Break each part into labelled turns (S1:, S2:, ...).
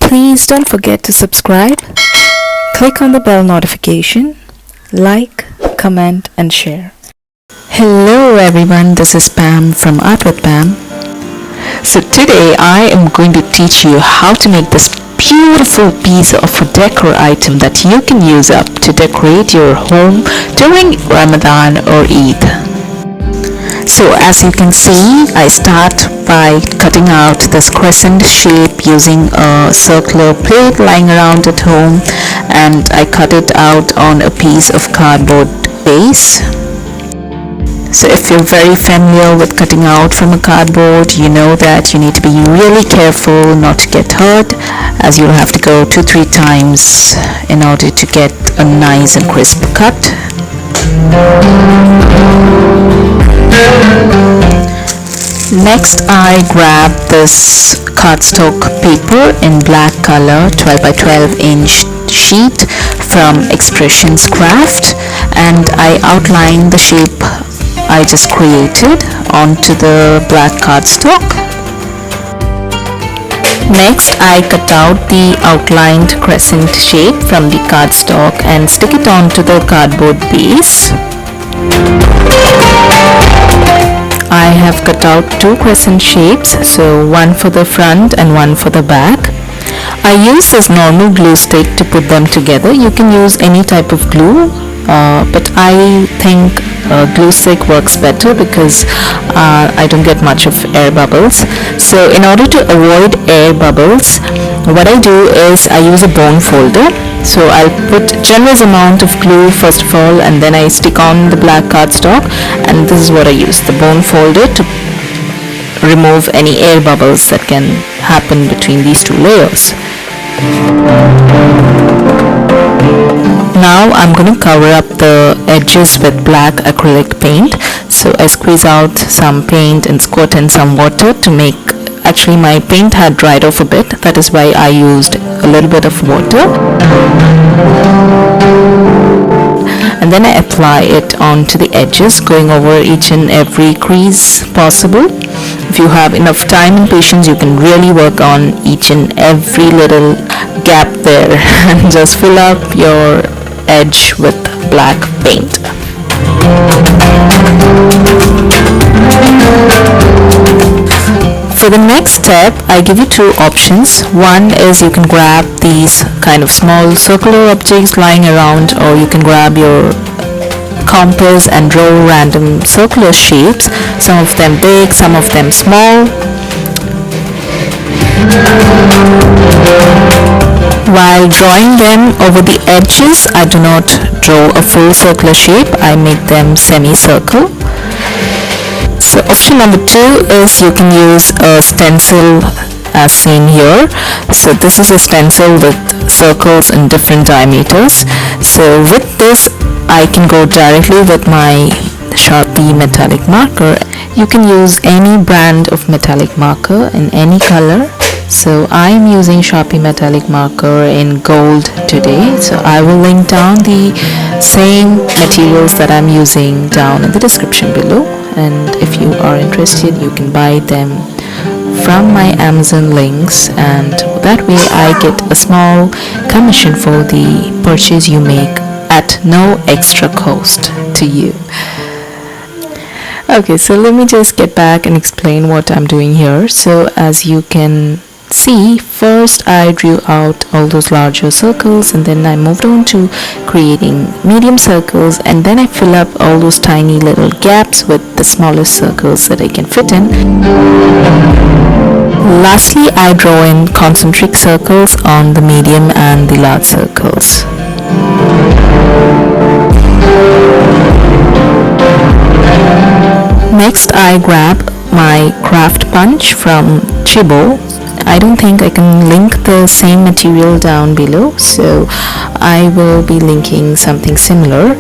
S1: Please don't forget to subscribe, click on the bell notification, like, comment and share. Hello everyone, this is Pam from Artwithpam. So today I am going to teach you how to make this beautiful piece of a decor item that you can use up to decorate your home during Ramadan or Eid. So as you can see, I start by cutting out this crescent shape using a circular plate lying around at home, and I cut it out on a piece of cardboard base. So if you're very familiar with cutting out from a cardboard, you know that you need to be really careful not to get hurt, as you'll have to go 2-3 times in order to get a nice and crisp cut. Next, I grab this cardstock paper in black color 12 by 12 inch sheet from Expressions Craft, and I outline the shape I just created onto the black cardstock. Next, I cut out the outlined crescent shape from the cardstock and stick it onto the cardboard base. I have cut out 2 crescent shapes, so one for the front and one for the back. I use this normal glue stick to put them together. You can use any type of glue, but I think glue stick works better because I don't get much of air bubbles. So in order to avoid air bubbles, what I do is I use a bone folder. So I'll put a generous amount of glue first of all, and then I stick on the black cardstock, and this is what I use, the bone folder, to remove any air bubbles that can happen between these 2 layers. Now I'm going to cover up the edges with black acrylic paint. So I squeeze out some paint and squirt in some water to make, actually my paint had dried off a bit, that is why I used a little bit of water. And then I apply it onto the edges, going over each and every crease possible. If you have enough time and patience, you can really work on each and every little gap there and just fill up your edge with black paint. For the next step, I give you 2 options. One is you can grab these kind of small circular objects lying around, or you can grab your compass and draw random circular shapes, some of them big, some of them small. While drawing them over the edges, I do not draw a full circular shape, I make them semicircle. So option number 2 is you can use a stencil as seen here. So this is a stencil with circles in different diameters. So with this I can go directly with my Sharpie metallic marker. You can use any brand of metallic marker in any color. So I am using Sharpie metallic marker in gold today. So I will link down the same materials that I'm using down in the description below, and if you are interested you can buy them from my Amazon links, and that way I get a small commission for the purchase you make at no extra cost to you. Okay, so let me just get back and explain what I'm doing here. So as you can see, first I drew out all those larger circles, and then I moved on to creating medium circles, and then I fill up all those tiny little gaps with the smallest circles that I can fit in. Lastly, I draw in concentric circles on the medium and the large circles. Next, I grab my craft punch from Chibo. I don't think I can link the same material down below, so I will be linking something similar.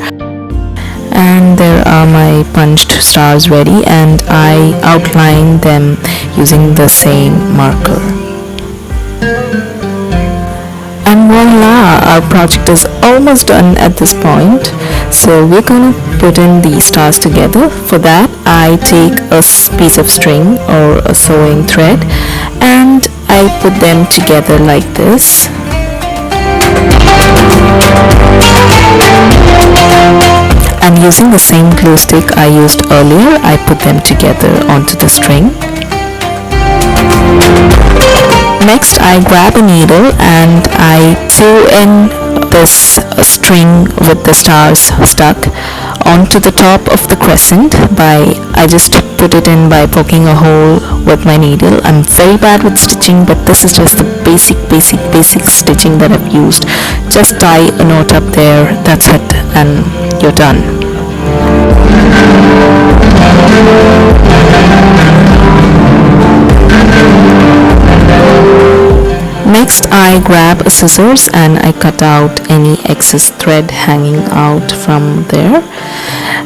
S1: And there are my punched stars ready, and I outline them using the same marker. And voila, our project is almost done at this point. So we're gonna put in the stars together. For that, I take a piece of string or a sewing thread and I put them together like this. And using the same glue stick I used earlier, I put them together onto the string. Next, I grab a needle and I sew in this string with the stars stuck onto the top of the crescent. I just put it in by poking a hole with my needle. I'm very bad with stitching, but this is just the basic stitching that I've used. Just tie a knot up there, that's it, and you're done. Next, I grab a scissors and I cut out any excess thread hanging out from there.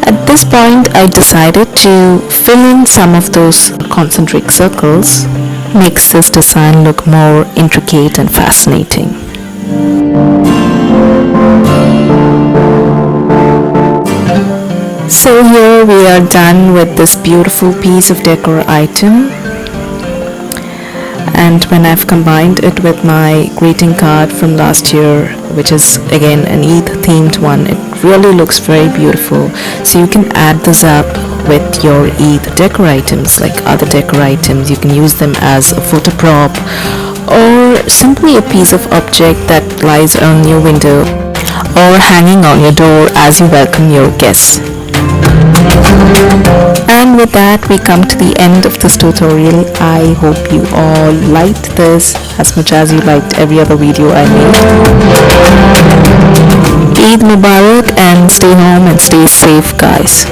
S1: At this point, I decided to fill in some of those concentric circles. Makes this design look more intricate and fascinating. So here we are done with this beautiful piece of decor item. And when I've combined it with my greeting card from last year, which is again an Eid themed one, it really looks very beautiful. So you can add this up with your Eid decor items, like other decor items. You can use them as a photo prop or simply a piece of object that lies on your window or hanging on your door as you welcome your guests. And with that, we come to the end of this tutorial. I hope you all liked this as much as you liked every other video I made. Eid Mubarak, and stay home and stay safe, guys.